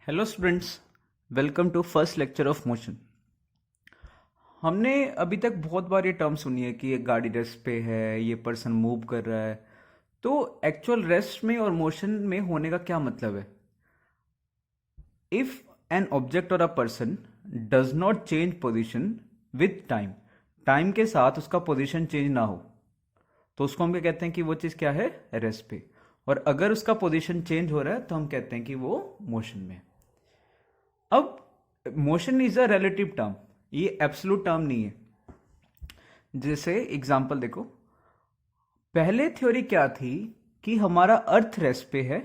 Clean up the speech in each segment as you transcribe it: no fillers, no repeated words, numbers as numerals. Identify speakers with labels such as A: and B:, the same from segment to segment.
A: Hello students, welcome to first lecture of motion. हमने अभी तक बहुत बार ये टर्म सुनी है कि ये गाड़ी रेस्ट पे है, ये पर्सन मूव कर रहा है। तो एक्चुअल रेस्ट में और मोशन में होने का क्या मतलब है? इफ एन ऑब्जेक्ट और a person does not change position with time, time के साथ उसका पोजिशन चेंज ना हो, तो उसको हम क्या कहते हैं कि वो चीज़ क्या है? रेस्ट पे। और अगर उसका पोजिशन चेंज हो रहा है तो हम कहते हैं कि वो मोशन में है। अब motion is a relative term, ये एब्सोल्यूट टर्म नहीं है। जैसे एग्जांपल देखो, पहले थ्योरी क्या थी कि हमारा अर्थ रेस्ट पे है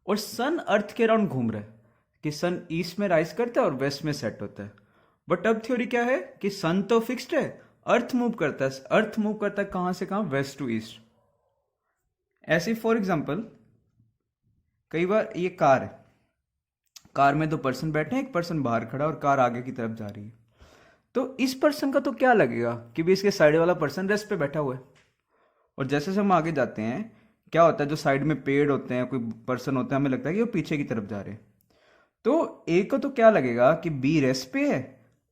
A: और सन अर्थ के अराउंड घूम रहा है, कि सन ईस्ट में राइज करता है और वेस्ट में सेट होता है। बट अब थ्योरी क्या है कि सन तो फिक्स्ड है, अर्थ मूव करता है। अर्थ मूव करता है कहां से कहां? West to east. ऐसे फॉर एग्जांपल कई बार ये कार है, कार में दो पर्सन बैठे हैं, एक पर्सन बाहर खड़ा और कार आगे की तरफ जा रही है। तो इस पर्सन का तो क्या लगेगा कि भी इसके साइड वाला पर्सन रेस्ट पे बैठा हुआ है। और जैसे हम आगे जाते हैं, क्या होता है, जो साइड में पेड़ होते हैं, कोई पर्सन होता है, हमें लगता है कि वो पीछे की तरफ जा रहे हैं। तो ए को तो क्या लगेगा कि बी रेस्ट पे है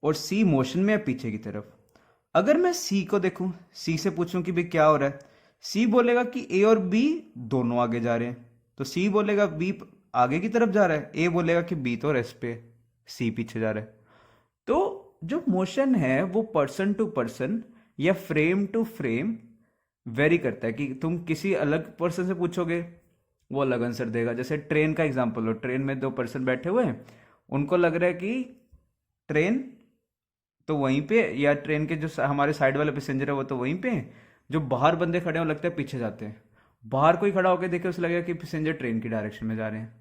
A: और सी मोशन में है पीछे की तरफ। अगर मैं सी को देखूं, सी से पूछूं कि भाई क्या हो रहा है, सी बोलेगा कि ए और बी दोनों आगे जा रहे हैं। तो सी बोलेगा बी आगे की तरफ जा रहा है, ए बोलेगा कि बी तो रेस्ट पे, सी पीछे जा रहा है। तो जो मोशन है वो पर्सन टू पर्सन या फ्रेम टू फ्रेम वेरी करता है। कि तुम किसी अलग पर्सन से पूछोगे, वो अलग आंसर देगा। जैसे ट्रेन का एग्जांपल हो, ट्रेन में दो पर्सन बैठे हुए हैं, उनको लग रहा है कि ट्रेन तो वहीं पे, या ट्रेन के जो हमारे साइड वाले पैसेंजर है वो तो वहीं पे हैं, जो बाहर बंदे खड़े हैं वो लगता है पीछे जाते हैं। बाहर कोई खड़ा होकर देखे उसे लगेगा कि पैसेंजर ट्रेन की डायरेक्शन में जा रहे हैं।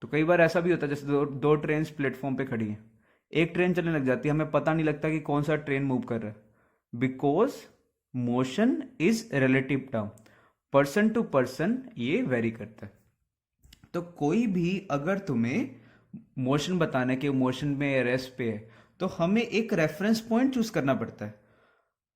A: तो कई बार ऐसा भी होता है, जैसे दो ट्रेन प्लेटफॉर्म पे खड़ी हैं, एक ट्रेन चलने लग जाती है, हमें पता नहीं लगता कि कौन सा ट्रेन मूव कर रहा है, because motion is relative term. Person to person ये वेरी करता है। तो कोई भी अगर तुम्हें मोशन बताना है कि मोशन में रेस्ट पे है, तो हमें एक रेफरेंस पॉइंट चूज करना पड़ता है।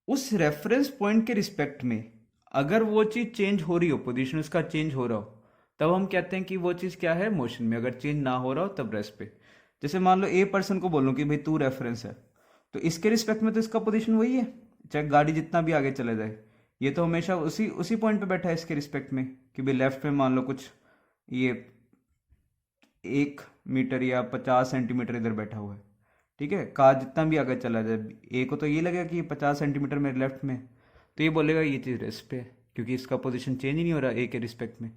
A: उस रेफरेंस पॉइंट के रिस्पेक्ट में अगर वो चीज चेंज हो रही हो, पोजीशन उसका चेंज हो रहा हो, तब हम कहते हैं कि वो चीज क्या है? मोशन में। अगर चेंज ना हो रहा हो तब रेस्ट पे। जैसे मान लो ए पर्सन को बोलूं कि भाई तू रेफरेंस है, तो इसके रिस्पेक्ट में तो इसका पोजीशन वही है, चाहे गाड़ी जितना भी आगे चले जाए, ये तो हमेशा उसी उसी पॉइंट पे बैठा है इसके रिस्पेक्ट में। कि भाई लेफ्ट में मान लो कुछ ये 1 मीटर या 50 सेंटीमीटर इधर बैठा हुआ है, ठीक है, कार जितना भी आगे चला जाए, ए को तो ये लगेगा कि 50 सेंटीमीटर मेरे लेफ्ट में, तो ये बोलेगा ये चीज़ रेस्ट पे है, क्योंकि इसका पोजीशन चेंज ही नहीं हो रहा ए के रिस्पेक्ट में।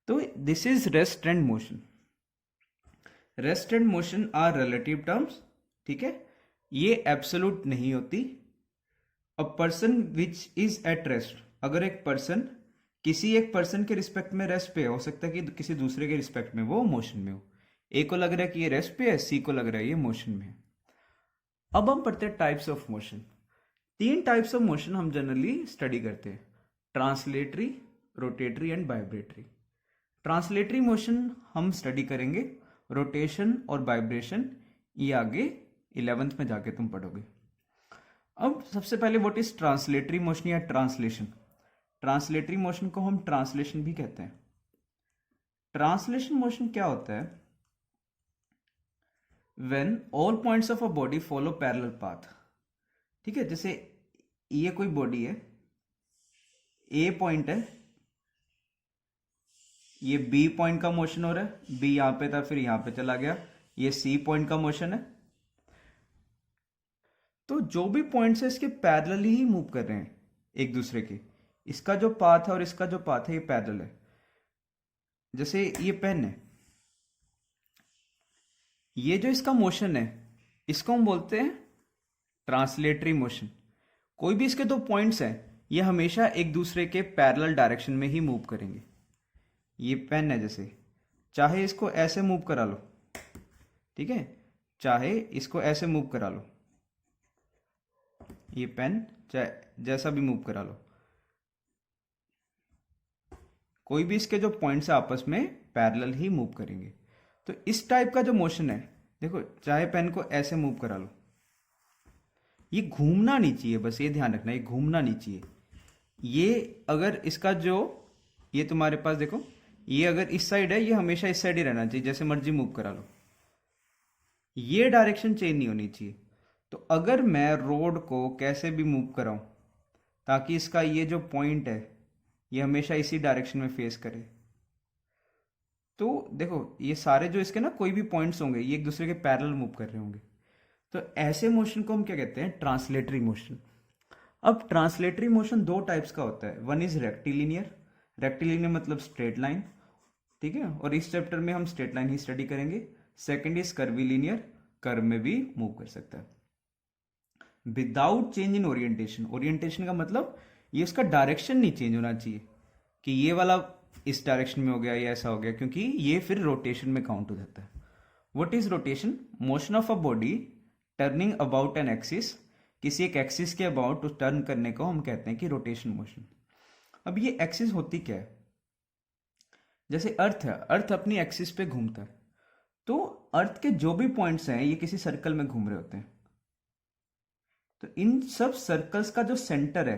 A: तो this is rest and motion. Rest and motion are relative terms, ठीक है, ये एब्सोल्यूट नहीं होती। A person which is at rest, अगर एक पर्सन किसी एक पर्सन के रिस्पेक्ट में रेस्ट पे हो सकता है कि किसी दूसरे के रिस्पेक्ट में वो मोशन में हो। ए को लग रहा है कि ये रेस्ट पे है, सी को लग रहा है ये मोशन में है। अब हम पढ़ते हैं types of motion. 3 types of motion हम जनरली स्टडी करते हैं: translatory, rotatory and vibratory. Translatory motion हम स्टडी करेंगे, रोटेशन और वाइब्रेशन ये आगे 11th में जाके तुम पढ़ोगे। अब सबसे पहले व्हाट इज ट्रांसलेटरी मोशन या ट्रांसलेशन? ट्रांसलेटरी मोशन को हम ट्रांसलेशन भी कहते हैं। ट्रांसलेशन मोशन क्या होता है? When all points of a body follow parallel path, ठीक है, जैसे ये कोई बॉडी है, ए पॉइंट है, ये बी पॉइंट का मोशन हो रहा है, बी यहां पे था फिर यहां पे चला गया, ये सी पॉइंट का मोशन है। तो जो भी पॉइंट्स है इसके पैरेलल ही मूव कर रहे हैं एक दूसरे के। इसका जो पाथ है और इसका जो पाथ है ये पैरेलल है। जैसे ये पेन है, ये जो इसका मोशन है इसको हम बोलते हैं ट्रांसलेटरी मोशन। कोई भी इसके दो पॉइंट्स हैं, ये हमेशा एक दूसरे के पैरेलल डायरेक्शन में ही मूव करेंगे। ये पेन है, जैसे चाहे इसको ऐसे मूव करा लो, ठीक है, चाहे इसको ऐसे मूव करा लो, ये पेन चाहे जैसा भी मूव करा लो, कोई भी इसके जो पॉइंट्स है आपस में पैरेलल ही मूव करेंगे। तो इस टाइप का जो मोशन है, देखो चाहे पेन को ऐसे मूव करा लो, ये घूमना नहीं चाहिए, बस ये ध्यान रखना, ये घूमना नहीं चाहिए। ये अगर इसका जो, ये तुम्हारे पास देखो, ये अगर इस साइड है, ये हमेशा इस साइड ही रहना चाहिए, जैसे मर्जी मूव करा लो, ये डायरेक्शन चेंज नहीं होनी चाहिए। तो अगर मैं रोड को कैसे भी मूव कराऊं ताकि इसका ये जो पॉइंट है ये हमेशा इसी डायरेक्शन में फेस करे, तो देखो ये सारे जो इसके ना कोई भी पॉइंट्स होंगे ये एक दूसरे के पैरेलल मूव कर रहे होंगे। तो ऐसे मोशन को हम क्या कहते हैं? Translatory motion. अब ट्रांसलेटरी मोशन दो टाइप्स का होता है, वन इज रेक्टिलिनियर। रेक्टिलिनियर मतलब स्ट्रेट लाइन, ठीक है, और इस चैप्टर में हम स्ट्रेट लाइन ही स्टडी करेंगे। सेकंड इज कर्वीलिनियर, कर्व में भी मूव कर सकता है without change in orientation. Orientation का मतलब ये उसका डायरेक्शन नहीं चेंज होना चाहिए कि ये वाला इस डायरेक्शन में हो गया या ऐसा हो गया, क्योंकि ये फिर रोटेशन में काउंट हो जाता है। What is rotation? Motion of a body turning about an axis, किसी एक एक्सिस के अबाउट टर्न करने को हम कहते हैं कि रोटेशन मोशन। अब ये एक्सिस होती क्या है? जैसे अर्थ है, अर्थ अपनी एक्सिस पे घूमता है, तो अर्थ के जो भी पॉइंट्स हैं ये किसी सर्कल में घूम रहे होते हैं। तो इन सब सर्कल्स का जो सेंटर है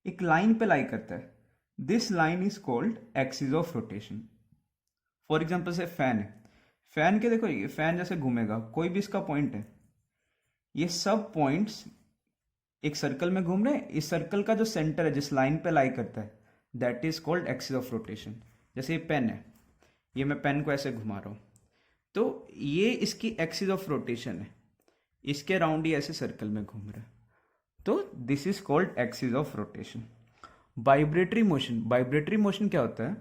A: एक लाइन पे लाई करता है, this line is called axis of rotation. For example से फैन है, फैन के देखो ये फैन जैसे घूमेगा, कोई भी इसका पॉइंट है, ये सब पॉइंट्स एक सर्कल में घूम रहे हैं, इस सर्कल का जो सेंटर है जिस लाइन पे लाई करता है that is called axis of rotation. जैसे ये पेन है, ये मैं पेन को ऐसे घुमा रहा हूं, तो ये इसकी एक्सिस ऑफ रोटेशन है, इसके अराउंड ही ऐसे सर्कल में घूम रहा है, तो this is called axis of rotation. Vibratory motion, vibratory motion क्या होता है?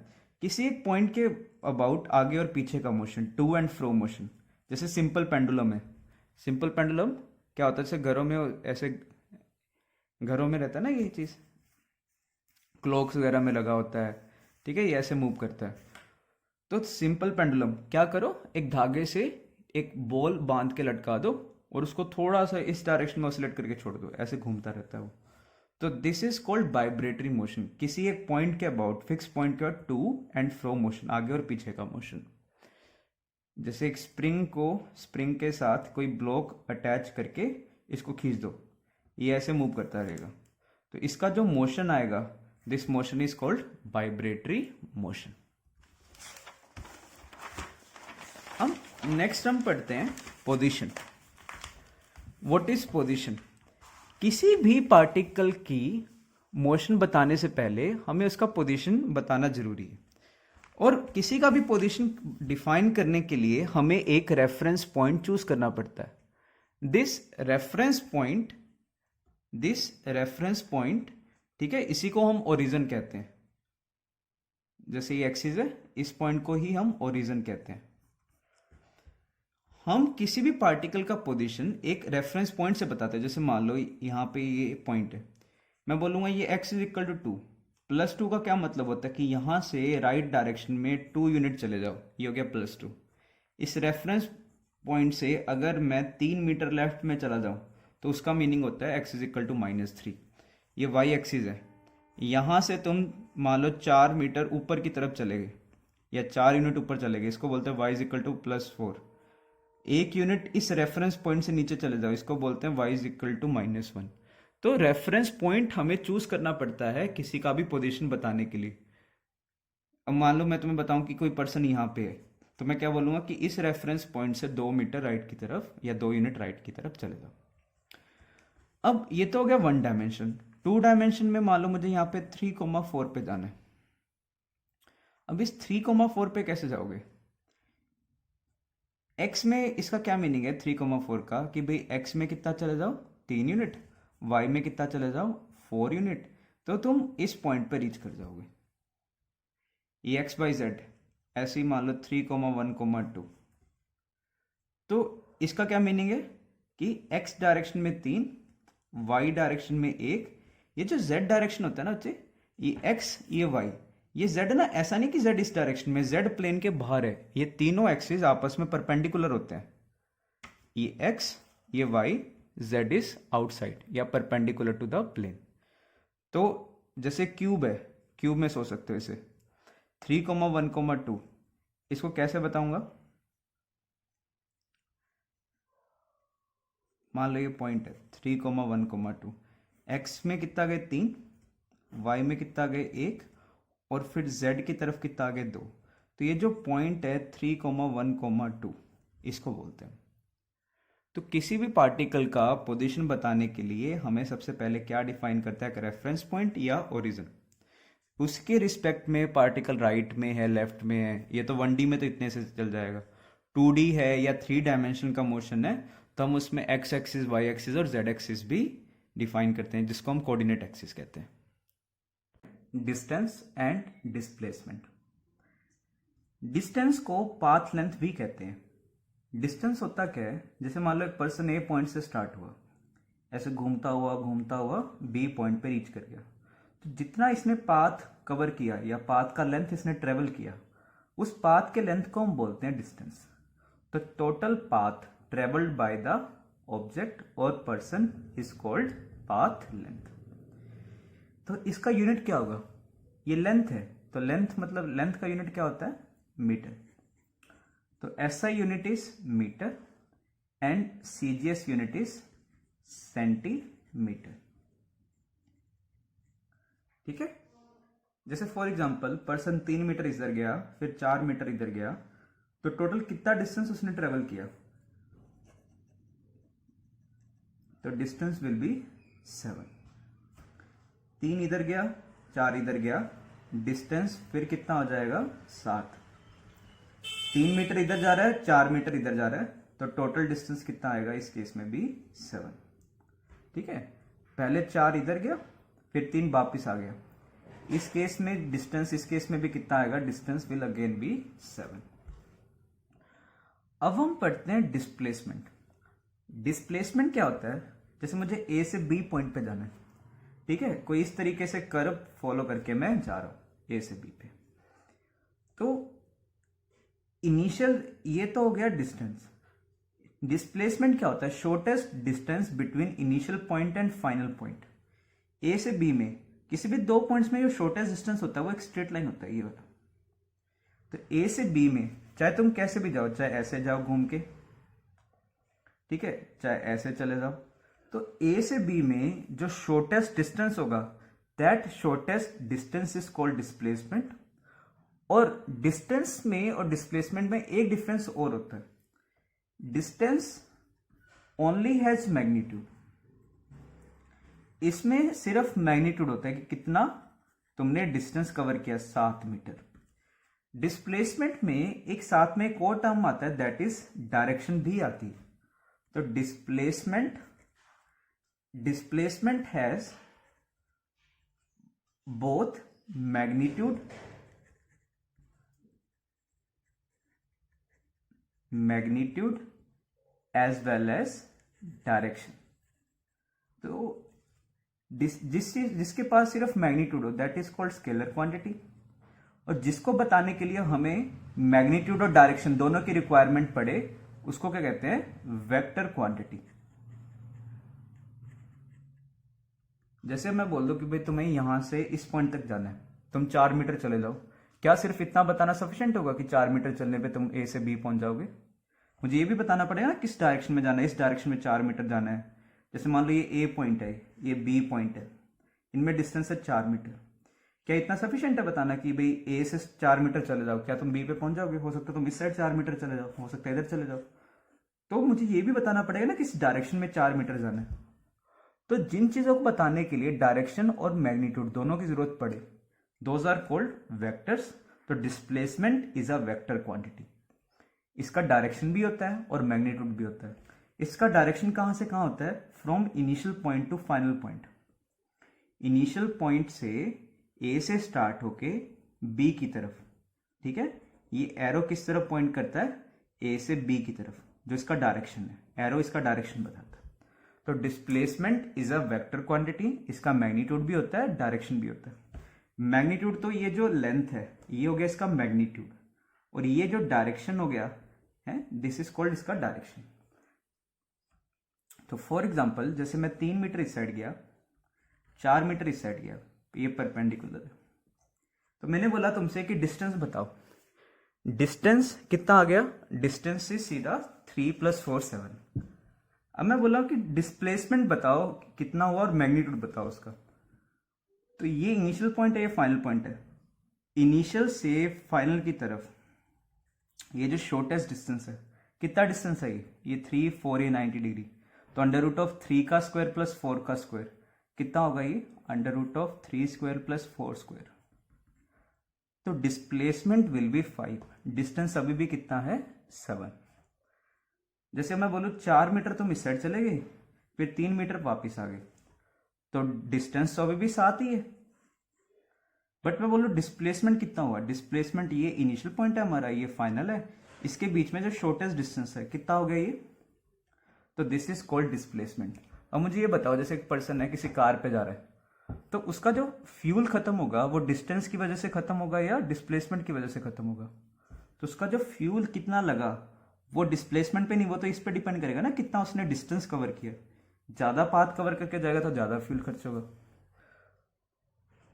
A: किसी एक पॉइंट के अबाउट आगे और पीछे का motion, to and fro motion. जैसे सिंपल पेंडुलम है, सिंपल पेंडुलम क्या होता है? जैसे घरों में ऐसे घरों में रहता है ना ये चीज, क्लॉक्स वगैरह में लगा होता है, ठीक है, ये ऐसे मूव करता है। तो सिंपल पेंडुलम क्या करो, एक धागे से एक बॉल बांध के लटका दो और उसको थोड़ा सा इस डायरेक्शन में ऑसिलेट करके छोड़ दो, ऐसे घूमता रहता है वो। तो this is called vibratory motion, किसी एक पॉइंट के अबाउट, फिक्स पॉइंट के about to and fro motion, आगे और पीछे का मोशन। जैसे एक स्प्रिंग को, स्प्रिंग के साथ कोई ब्लॉक अटैच करके इसको खींच दो, ये ऐसे मूव करता रहेगा, तो इसका जो मोशन आएगा this motion is called vibratory motion. हम नेक्स्ट हम पढ़ते हैं पोजीशन। What is position? किसी भी पार्टिकल की मोशन बताने से पहले हमें उसका पोजीशन बताना जरूरी है, और किसी का भी पोजीशन डिफाइन करने के लिए हमें एक रेफरेंस पॉइंट चूज करना पड़ता है। दिस रेफरेंस पॉइंट, ठीक है, इसी को हम ओरिजिन कहते हैं। जैसे ये एक्सिस है, इस पॉइंट को ही हम ओरिजिन कहते हैं। हम किसी भी पार्टिकल का पोजीशन एक रेफरेंस पॉइंट से बताते हैं। जैसे मान लो यहाँ पे ये पॉइंट है, मैं बोलूंगा ये x is equal to 2, plus 2 का क्या मतलब होता है कि यहाँ से राइट डायरेक्शन में 2 यूनिट चले जाओ, ये हो गया +2। इस रेफरेंस पॉइंट से अगर मैं 3 मीटर लेफ्ट में चला जाऊँ तो उसका मीनिंग होता है x इज इक्वल टू -3। ये y एक्सिस है, यहाँ से तुम मान लो 4 मीटर ऊपर की तरफ चले गए या 4 यूनिट ऊपर चले गए, इसको बोलते हैं y इज इक्वल टू +4। एक यूनिट इस रेफरेंस पॉइंट से नीचे चले जाओ, इसको बोलते हैं y इज इक्वल टू -1। तो रेफरेंस पॉइंट हमें चूज करना पड़ता है किसी का भी पोजीशन बताने के लिए। अब मान लो मैं तुम्हें बताऊं कि कोई पर्सन यहाँ पे है, तो मैं क्या बोलूंगा कि इस रेफरेंस पॉइंट से 2 मीटर राइट की तरफ या 2 यूनिट राइट की तरफ चले जाओ। अब ये तो हो गया 1 डायमेंशन। 2 डायमेंशन में मान लो मुझे यहाँ पे 3,4 पे जाना है। अब इस 3,4 पे कैसे जाओगे? x में इसका क्या मीनिंग है 3,4 का, कि भाई x में कितना चले जाओ 3 यूनिट, y में कितना चले जाओ 4 यूनिट, तो तुम इस पॉइंट पर रीच कर जाओगे। ये x बाई जेड ऐसे ही मान लो 3,1,2, तो इसका क्या मीनिंग है कि x डायरेक्शन में 3, y डायरेक्शन में 1, ये जो z डायरेक्शन होता है ना बच्चे, ये x ये y, ये z ना, ऐसा नहीं कि z इस डायरेक्शन में, z प्लेन के बाहर है, ये तीनों एक्सिस आपस में परपेंडिकुलर होते हैं। ये x ये y, z इज आउटसाइड या परपेंडिकुलर टू द प्लेन। तो जैसे क्यूब है, क्यूब में सोच सकते हो इसे 3,1,2, इसको कैसे बताऊंगा? मान लो ये पॉइंट है 3,1,2, x में कितना गए 3, y में कितना गए 1, और फिर z की तरफ कितना आगे 2, तो ये जो पॉइंट है 3,1,2 इसको बोलते हैं। तो किसी भी पार्टिकल का पोजीशन बताने के लिए हमें सबसे पहले क्या डिफाइन करता है, एक रेफरेंस पॉइंट या ओरिजिन। उसके रिस्पेक्ट में पार्टिकल राइट में है, लेफ्ट में है, ये तो 1D में तो इतने से चल जाएगा। 2D है या 3 डायमेंशन का मोशन है तो हम उसमें x एक्सिस, y एक्सिस और z एक्सिस भी डिफाइन करते हैं, जिसको हम कोऑर्डिनेट एक्सिस कहते हैं। Distance and displacement. डिस्टेंस को पाथ लेंथ भी कहते हैं। डिस्टेंस होता क्या है, जैसे मान लो एक पर्सन ए पॉइंट से स्टार्ट हुआ, ऐसे घूमता हुआ बी पॉइंट पे रीच कर गया, तो जितना इसने पाथ कवर किया या पाथ का लेंथ इसने ट्रेवल किया, उस पाथ के लेंथ को हम बोलते हैं डिस्टेंस। तो total path travelled by the object और person is called path length. तो इसका यूनिट क्या होगा, ये लेंथ है तो लेंथ मतलब लेंथ का यूनिट क्या होता है, मीटर। तो SI unit is metre and CGS unit is centimetre. ठीक है, जैसे फॉर एग्जांपल पर्सन 3 मीटर इधर गया, फिर 4 मीटर इधर गया, तो टोटल कितना डिस्टेंस उसने ट्रेवल किया, तो डिस्टेंस विल बी 7। 3 इधर गया, 4 इधर गया, डिस्टेंस फिर कितना हो जाएगा 7। 3 मीटर इधर जा रहा है, 4 मीटर इधर जा रहा है, तो टोटल डिस्टेंस कितना आएगा इस केस में भी 7। ठीक है, पहले 4 इधर गया, फिर 3 वापिस आ गया, इस केस में डिस्टेंस, इस केस में भी कितना आएगा, डिस्टेंस विल अगेन बी 7। अब हम पढ़ते हैं डिस्प्लेसमेंट। डिस्प्लेसमेंट क्या होता है, जैसे मुझे A से B पॉइंट पे जाना है, ठीक है, कोई इस तरीके से कर्व फॉलो करके मैं जा रहा हूं A से B पे, तो इनिशियल ये तो हो गया डिस्टेंस। डिस्प्लेसमेंट क्या होता है, shortest distance between initial point and final point. A से B में किसी भी 2 पॉइंट्स में जो शॉर्टेस्ट डिस्टेंस होता है वो एक स्ट्रेट लाइन होता है, ये वाला। तो A से B में चाहे तुम कैसे भी जाओ, चाहे ऐसे जाओ घूम के, ठीक है, चाहे ऐसे चले जाओ, तो A से B में जो शॉर्टेस्ट डिस्टेंस होगा, that shortest distance is called displacement. और डिस्टेंस में और डिस्प्लेसमेंट में एक डिफरेंस और होता है, डिस्टेंस ओनली हैज मैग्नीट्यूड। इसमें सिर्फ मैग्नीट्यूड होता है कि कितना तुमने डिस्टेंस कवर किया, 7 मीटर। डिस्प्लेसमेंट में एक साथ में एक और टर्म आता है, दैट इज डायरेक्शन भी आती है। तो displacement has both magnitude as well as direction. तो जिसके पास सिर्फ मैग्नीट्यूड हो, that is called scalar quantity, और जिसको बताने के लिए हमें मैग्नीट्यूड और डायरेक्शन दोनों की रिक्वायरमेंट पड़े, उसको क्या कहते हैं, वेक्टर क्वांटिटी। जैसे मैं बोल दूं कि भाई तुम्हें यहां से इस पॉइंट तक जाना है, तुम 4 मीटर चले जाओ, क्या सिर्फ इतना बताना सफिशिएंट होगा कि 4 मीटर चलने पे तुम A से B पहुंच जाओगे? मुझे ये भी बताना पड़ेगा ना किस डायरेक्शन में जाना है, इस डायरेक्शन में 4 मीटर जाना है। जैसे मान लो ये A पॉइंट है, ये B पॉइंट है, इनमें डिस्टेंस है 4 मीटर। क्या इतना सफिशिएंट है बताना कि भाई A से 4 मीटर चले जाओ, क्या तुम B पे पहुंच जाओगे? हो सकता है तुम इस साइड 4 मीटर चले जाओ, हो सकता है इधर चले जाओ। तो मुझे ये भी बताना पड़ेगा ना किस डायरेक्शन में 4 मीटर जाना है। तो जिन चीजों को बताने के लिए डायरेक्शन और मैग्नीट्यूड दोनों की जरूरत पड़े, दोज आर कॉल्ड वेक्टर्स। तो displacement is a vector quantity. इसका डायरेक्शन भी होता है और मैग्नीट्यूड भी होता है। इसका डायरेक्शन कहां से कहां होता है, from initial point two final point. Initial point से A से स्टार्ट होके B की तरफ, ठीक है, ये एरो किस तरफ पॉइंट करता है, A से B की तरफ, जो इसका डायरेक्शन है, एरो इसका डायरेक्शन बताता है। तो displacement is a vector quantity, इसका मैग्नीट्यूड भी होता है, डायरेक्शन भी होता है। मैग्नीट्यूड तो ये जो लेंथ है ये हो गया इसका मैग्नीट्यूड, और ये जो डायरेक्शन हो गया है, दिस इज कॉल्ड इसका डायरेक्शन। तो फॉर एग्जांपल जैसे मैं 3 मीटर इस साइड गया, 4 मीटर इस साइड गया, ये परपेंडिकुलर है, तो मैंने बोला तुमसे कि डिस्टेंस बताओ, डिस्टेंस कितना आ गया, डिस्टेंस से सीधा 3 + 4 7। अब मैं बोला कि डिस्प्लेसमेंट बताओ कितना हुआ और मैग्नीट्यूड बताओ उसका। तो ये इनिशियल पॉइंट है, ये फाइनल पॉइंट है, इनिशियल से फाइनल की तरफ ये जो शॉर्टेस्ट डिस्टेंस है, कितना डिस्टेंस है ये 3 4 ये 90 डिग्री, तो अंडर रूट ऑफ 3 का स्क्वायर प्लस 4 का स्क्वायर कितना होगा, ये under root of 3 square plus 4 square. तो डिस्प्लेसमेंट विल बी 5, डिस्टेंस अभी भी कितना है 7। जैसे मैं बोलूँ 4 मीटर तुम इस साइड चले गए, फिर 3 मीटर वापिस आ गए, तो डिस्टेंस तो अभी भी 7 ही है। बट मैं बोलूँ डिस्प्लेसमेंट कितना हुआ, डिस्प्लेसमेंट ये इनिशियल पॉइंट है हमारा, ये फाइनल है, इसके बीच में जो शॉर्टेस्ट डिस्टेंस है कितना हो गया ये, तो दिस इज कॉल्ड डिस्प्लेसमेंट। अब मुझे ये बताओ, जैसे एक पर्सन है किसी कार पे जा रहा है, तो उसका जो फ्यूल खत्म होगा वो डिस्टेंस की वजह से खत्म होगा या डिस्प्लेसमेंट की वजह से खत्म होगा, तो उसका जो फ्यूल कितना लगा वो डिस्प्लेसमेंट पे नहीं, वो तो इस पे डिपेंड करेगा ना कितना उसने डिस्टेंस कवर किया। ज्यादा पाथ कवर करके जाएगा तो ज्यादा फ्यूल खर्च होगा।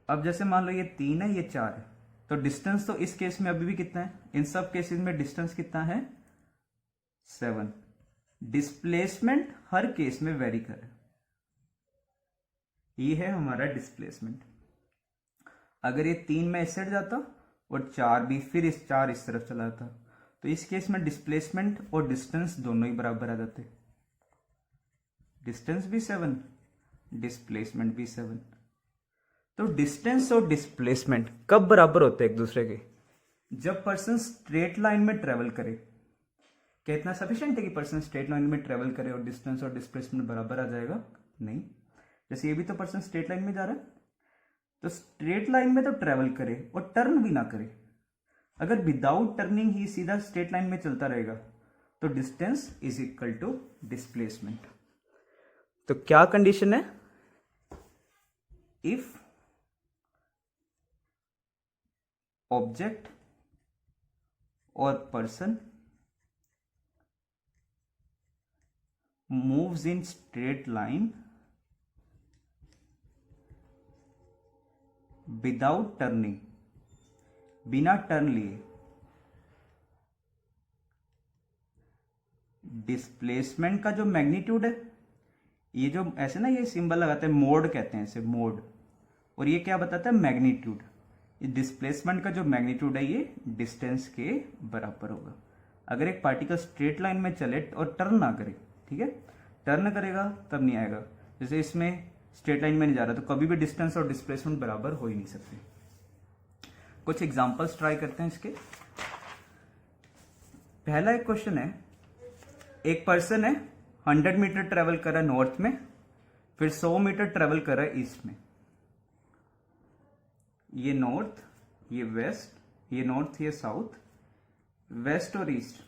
A: अब जैसे मान लो ये 3 है ये 4 है, तो डिस्टेंस तो इस केस में अभी भी कितना है, इन सब केसेस में डिस्टेंस कितना है 7। डिस्प्लेसमेंट हर केस में वेरी करे, ये है हमारा डिस्प्लेसमेंट। अगर ये 3 में इस साइड जाता और 4 भी फिर इस 4 इस तरफ चला जाता, तो इस केस में डिस्प्लेसमेंट और डिस्टेंस दोनों ही बराबर आ जाते, डिस्टेंस भी 7 डिस्प्लेसमेंट भी 7। तो डिस्टेंस और डिस्प्लेसमेंट कब बराबर होते हैं एक दूसरे के, जब पर्सन स्ट्रेट लाइन में ट्रेवल करे। क्या इतना सफिशिएंट है कि पर्सन स्ट्रेट लाइन में ट्रेवल करे और डिस्टेंस और डिस्प्लेसमेंट बराबर आ जाएगा, नहीं। जैसे ये भी तो पर्सन स्ट्रेट लाइन में जा रहा है, तो स्ट्रेट लाइन में तो ट्रेवल करे और टर्न भी ना करे, अगर विदाउट टर्निंग ही सीधा स्ट्रेट लाइन में चलता रहेगा, तो distance is equal to displacement. तो क्या कंडीशन है, इफ ऑब्जेक्ट और person moves in straight line without turning, बिना टर्न लिए, डिस्प्लेसमेंट का जो मैग्नीट्यूड है, ये जो ऐसे ना ये सिंबल लगाते हैं मोड कहते हैं इसे, मोड, और ये क्या बताता है मैग्नीट्यूड। डिस्प्लेसमेंट का जो मैग्नीट्यूड है ये डिस्टेंस के बराबर होगा। अगर एक पार्टिकल स्ट्रेट लाइन में चले और टर्न ना करे, ठीक है, टर्न करेगा तब नहीं आएगा। जैसे इसमें स्ट्रेट लाइन में नहीं जा रहा, तो कभी भी डिस्टेंस और डिस्प्लेसमेंट बराबर हो ही नहीं सकते। कुछ एग्जांपल्स ट्राई करते हैं इसके। पहला एक क्वेश्चन है, एक पर्सन है 100 मीटर ट्रेवल कर रहा है नॉर्थ में, फिर 100 मीटर ट्रेवल कर रहा है ईस्ट में। ये नॉर्थ, ये वेस्ट, ये नॉर्थ, ये साउथ, वेस्ट और ईस्ट,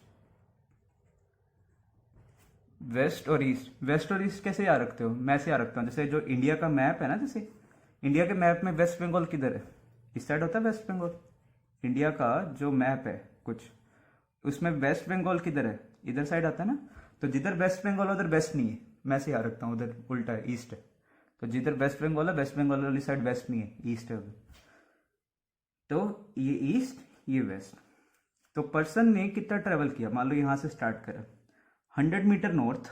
A: वेस्ट और ईस्ट। वेस्ट और ईस्ट कैसे याद रखते हो, मैं ऐसे याद रखता हूँ, जैसे जो इंडिया का मैप है ना, जैसे इंडिया के मैप में वेस्ट बंगाल किधर है, इस साइड होता है वेस्ट बंगाल। इंडिया का जो मैप है कुछ, उसमें वेस्ट बंगाल किधर है, इधर साइड आता है ना, तो जिधर वेस्ट बंगाल उधर वेस्ट नहीं है, मैं ऐसे याद रखता हूँ, उधर उल्टा है, ईस्ट है। तो जिधर वेस्ट बंगाल है, वेस्ट बंगाल वाली साइड वेस्ट नहीं है, ईस्ट है उधर। तो ये ईस्ट, ये वेस्ट। तो पर्सन ने कितना ट्रेवल किया, मान लो यहां से स्टार्ट करा 100 मीटर नॉर्थ,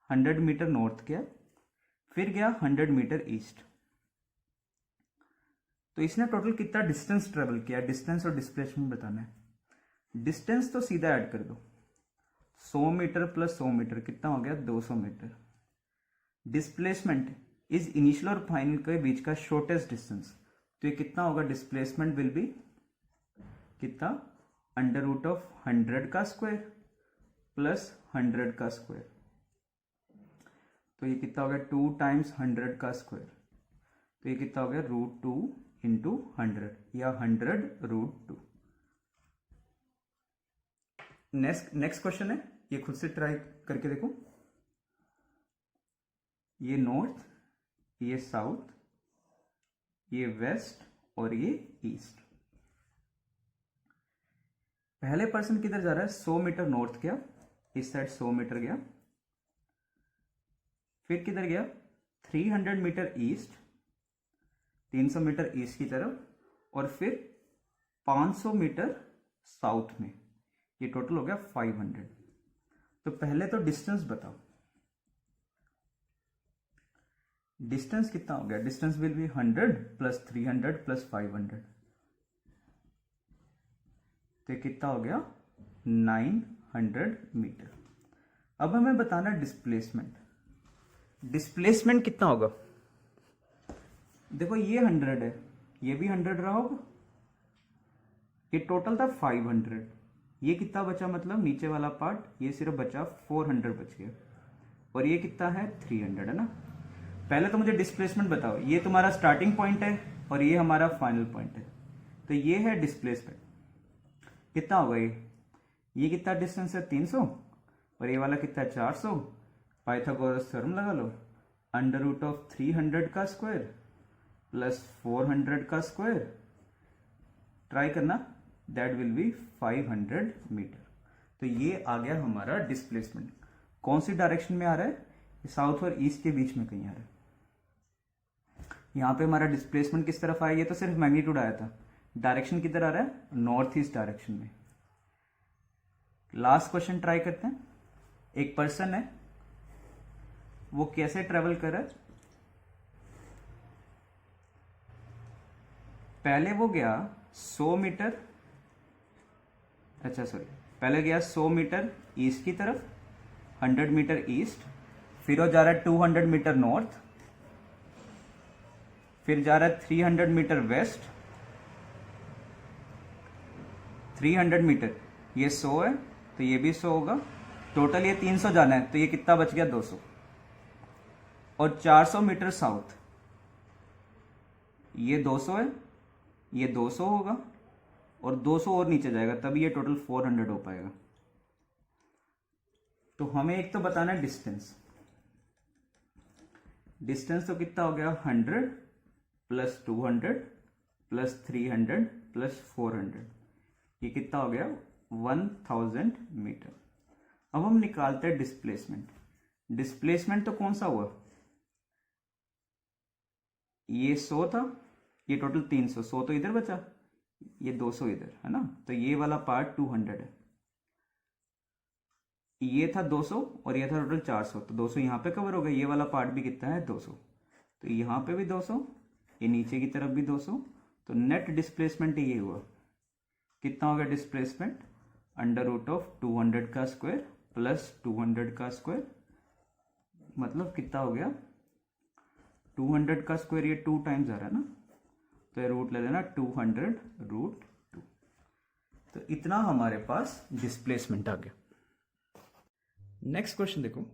A: 100 मीटर नॉर्थ गया, फिर गया 100 मीटर ईस्ट। तो इसने टोटल कितना डिस्टेंस ट्रेवल किया, डिस्टेंस और डिस्प्लेसमेंट बताना है। डिस्टेंस तो सीधा ऐड कर दो, 100 मीटर प्लस 100 मीटर कितना हो गया 200 मीटर। डिस्प्लेसमेंट इज इनिशियल और फाइनल के बीच का शॉर्टेस्ट डिस्टेंस, तो ये कितना होगा, डिस्प्लेसमेंट विल बी कितना, अंडर रूट ऑफ 100 का स्क्वायर प्लस 100 का स्क्वायर, तो ये कितना हो गया 2 टाइम्स 100 का स्क्वायर, तो ये कितना हो गया √2 इंटू 100 या 100√2। नेक्स्ट क्वेश्चन है, ये खुद से ट्राई करके देखो। ये नॉर्थ, ये साउथ, ये वेस्ट और ये ईस्ट। पहले पर्सन किधर जा रहा है, 100 मीटर नॉर्थ गया, इस साइड 100 मीटर गया, फिर किधर गया 300 मीटर ईस्ट, 300 मीटर ईस्ट की तरफ, और फिर 500 मीटर साउथ में, ये टोटल हो गया 500। तो पहले तो डिस्टेंस बताओ, डिस्टेंस कितना हो गया, distance will be 100 plus 300 plus 500, तो कितना हो गया 900 मीटर। अब हमें बताना डिस्प्लेसमेंट, डिस्प्लेसमेंट कितना होगा। देखो ये 100 है, ये भी 100 रहा होगा, ये टोटल था 500, ये कितना बचा, मतलब नीचे वाला पार्ट ये सिर्फ बचा 400 बच गया, और ये कितना है 300 है ना। पहले तो मुझे डिस्प्लेसमेंट बताओ, ये तुम्हारा स्टार्टिंग पॉइंट है और ये हमारा फाइनल पॉइंट है, तो ये है डिस्प्लेसमेंट, कितना होगा ये कितना डिस्टेंस है 300, और ये वाला कितना है 400, पाइथागोरस थ्योरम लगा लो, अंडर रूट ऑफ 300 का स्क्वायर प्लस 400 का स्क्वायर, ट्राई करना, दैट विल बी 500 मीटर। तो ये आ गया हमारा डिस्प्लेसमेंट। कौन सी डायरेक्शन में आ रहा है, साउथ और ईस्ट के बीच में कहीं आ रहा है। यहां पे हमारा डिस्प्लेसमेंट किस तरफ आया, ये तो सिर्फ मैग्नीट्यूड आया था, डायरेक्शन किधर आ रहा है, नॉर्थ ईस्ट डायरेक्शन में। लास्ट क्वेश्चन ट्राई करते हैं। एक पर्सन है, वो कैसे ट्रेवल कर रहा है, पहले वो गया 100 मीटर, अच्छा सॉरी, पहले गया 100 मीटर ईस्ट की तरफ, 100 मीटर ईस्ट, फिर वो जा रहा है 200 मीटर नॉर्थ, फिर जा रहा है 300 मीटर वेस्ट, 300 मीटर, ये 100 है तो ये भी 100 होगा, टोटल ये 300 जाना है, तो ये कितना बच गया 200, और 400 मीटर साउथ, ये 200 है, ये 200 होगा, और 200 और नीचे जाएगा, तभी ये टोटल 400 हो पाएगा। तो हमें एक तो बताना है डिस्टेंस, डिस्टेंस तो कितना हो गया 100 प्लस 200 प्लस 300 प्लस 400, ये कितना हो गया 1000 मीटर। अब हम निकालते हैं डिस्प्लेसमेंट। डिस्प्लेसमेंट तो कौन सा हुआ, ये 100 था, ये टोटल 300, 100 तो इधर बचा, ये 200 इधर है ना, तो ये वाला पार्ट 200 है, ये था 200 और ये था टोटल 400, तो 200 यहाँ पे कवर हो गया, ये वाला पार्ट भी कितना है 200, तो यहाँ पे भी 200, ये नीचे की तरफ भी 200, तो नेट डिस्प्लेसमेंट ये हुआ, कितना हो गया डिस्प्लेसमेंट, अंडर रूट ऑफ 200 का स्क्वायर प्लस 200 का स्क्वायर, मतलब कितना हो गया 200 का स्क्वायर, ये 2 टाइम्स आ रहा है ना, तो ये रूट ले लेना 200 रूट 2, तो इतना हमारे पास डिस्प्लेसमेंट आ गया। नेक्स्ट क्वेश्चन देखो,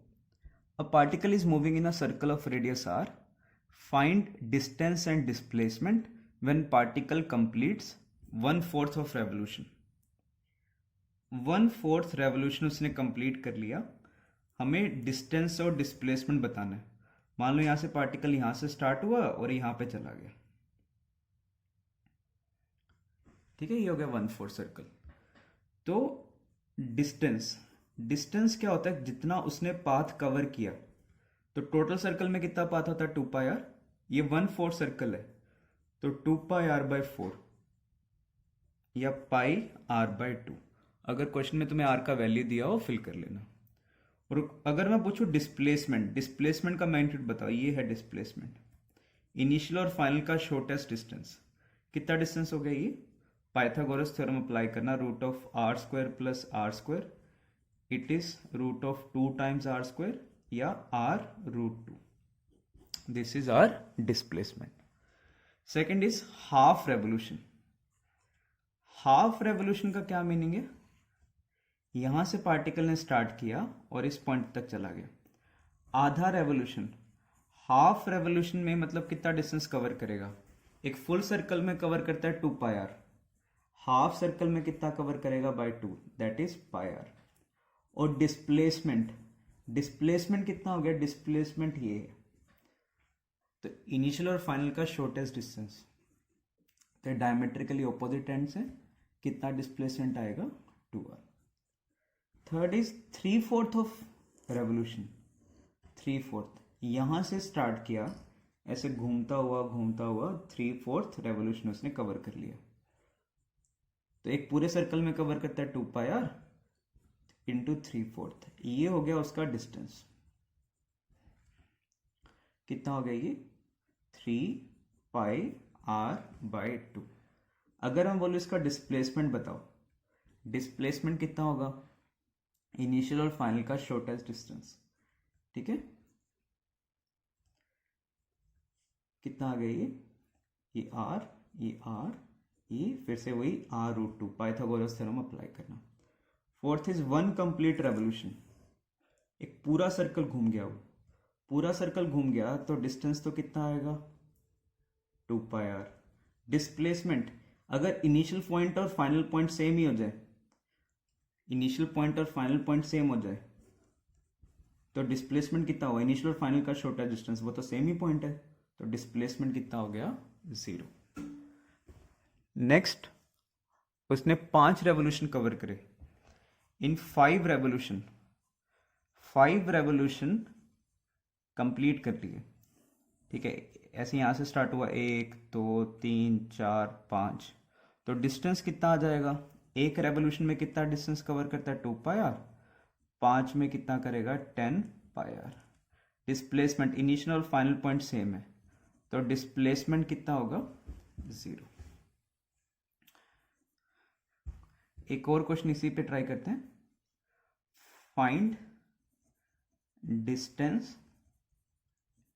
A: a particle is moving in a circle of radius R, find distance and displacement when particle completes 1/4 of revolution. 1/4 revolution उसने कंप्लीट कर लिया, हमें डिस्टेंस और डिस्प्लेसमेंट बताना है। मान लो यहां से पार्टिकल यहां से स्टार्ट हुआ और यहां पे चला गया, ठीक है, ये हो गया 1/4 सर्कल। तो डिस्टेंस, डिस्टेंस क्या होता है, जितना उसने पाथ कवर किया, तो टोटल सर्कल में कितना पाथ होता है 2πr, ये 1/4 सर्कल है, तो 2πr/4 या πr/2, अगर क्वेश्चन में तुम्हें r का वैल्यू दिया हो फिल कर लेना। और अगर मैं पूछूं डिस्प्लेसमेंट, डिस्प्लेसमेंट का मैग्नीट्यूड बताओ, ये है डिस्प्लेसमेंट, इनिशियल और फाइनल का शॉर्टेस्ट डिस्टेंस, कितना डिस्टेंस हो गया ये, पाइथागोरस थ्योरम अप्लाई करना, root of r square plus r square, it is root of 2 times r square या r√2, this is our displacement. Second is half revolution. Half revolution का क्या meaning है, यहां से पार्टिकल ने स्टार्ट किया और इस पॉइंट तक चला गया, आधा रेवोल्यूशन, हाफ रेवोल्यूशन में मतलब कितना डिस्टेंस कवर करेगा, एक फुल सर्कल में कवर करता है 2πr, हाफ सर्कल में कितना कवर करेगा बाय 2, दैट इज πr। और डिस्प्लेसमेंट, डिस्प्लेसमेंट कितना हो गया, डिस्प्लेसमेंट ये है, तो इनिशियल और फाइनल का शॉर्टेस्ट डिस्टेंस, तो डायमेट्रिकली ऑपोजिट एंड से कितना डिस्प्लेसमेंट आएगा 2r। Third is 3/4 of revolution, 3/4, यहां से स्टार्ट किया, ऐसे घूमता हुआ 3/4 रेवोल्यूशन उसने कवर कर लिया, तो एक पूरे सर्कल में कवर करता है 2πr इंटू 3/4, ये हो गया उसका डिस्टेंस। कितना हो गया ये 3πr/2। अगर हम बोलो इसका डिस्प्लेसमेंट बताओ, डिस्प्लेसमेंट कितना होगा, इनिशियल और फाइनल का शॉर्टेस्ट डिस्टेंस, ठीक है, कितना आ गया ये आर, ये आर, ये फिर से वही r√2, पाइथागोरस थ्योरम अप्लाई करना। Fourth is one complete revolution, एक पूरा सर्कल घूम गया, वो पूरा सर्कल घूम गया तो डिस्टेंस तो कितना आएगा 2πr। डिस्प्लेसमेंट, अगर इनिशियल पॉइंट और फाइनल पॉइंट सेम ही हो जाए, इनिशियल पॉइंट और फाइनल पॉइंट सेम हो जाए तो डिस्प्लेसमेंट कितना होगा, इनिशियल और फाइनल का शॉर्टेस्ट डिस्टेंस, वो तो सेम ही पॉइंट है, तो डिस्प्लेसमेंट कितना हो गया 0। नेक्स्ट, उसने 5 रेवोल्यूशन कवर करे। इन 5 रेवोल्यूशन कंप्लीट कर लिए, ठीक है, ऐसे यहां से स्टार्ट हुआ 1 2 3 4 5, तो डिस्टेंस कितना आ जाएगा, एक रेवोल्यूशन में कितना डिस्टेंस कवर करता है 2πr, 5 में कितना करेगा 10πr। डिस्प्लेसमेंट, इनिशियल और फाइनल पॉइंट सेम है, तो डिस्प्लेसमेंट कितना होगा 0। एक और क्वेश्चन इसी पे ट्राई करते हैं। Find distance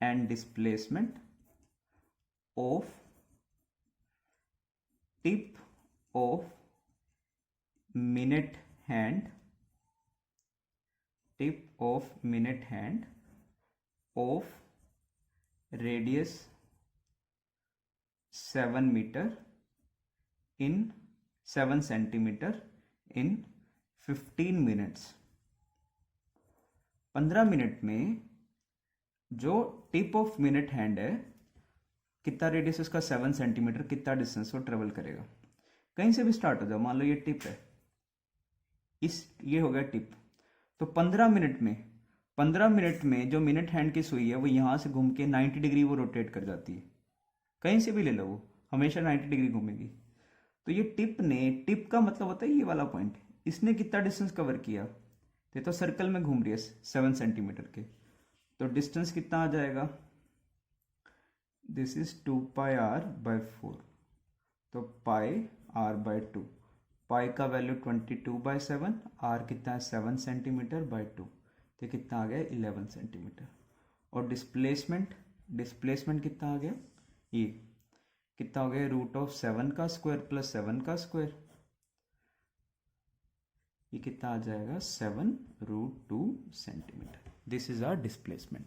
A: and displacement of tip of minute hand, tip of minute hand of radius 7 metre in 7 centimetre in 15 minutes. 15 minute में जो टिप ऑफ मिनट हैंड है, कितना रेडियस उसका 7 सेंटीमीटर, कितना डिस्टेंस वो ट्रेवल करेगा। कहीं से भी स्टार्ट हो जाओ, मान लो ये टिप है, ये हो गया टिप, तो 15 मिनट में जो मिनट हैंड की सुई है वो यहां से घूम के 90 डिग्री वो रोटेट कर जाती है, कहीं से भी ले लो वो हमेशा 90 डिग्री घूमेगी। तो ये टिप का मतलब होता है ये वाला पॉइंट, इसने कितना डिस्टेंस कवर किया, ये तो सर्कल में घूम रही है 7 सेंटीमीटर के, तो डिस्टेंस कितना आ जाएगा, दिस इज 2πr/4, तो πr/2, पाई का वैल्यू 22/7, r कितना है 7 सेंटीमीटर/2, तो कितना आ गया 11 सेंटीमीटर। और डिस्प्लेसमेंट कितना आ गया, ये कितना हो गया √7 का स्क्वायर प्लस 7 का स्क्वायर, ये कितना आ जाएगा 7√2 centimetre. This is our displacement.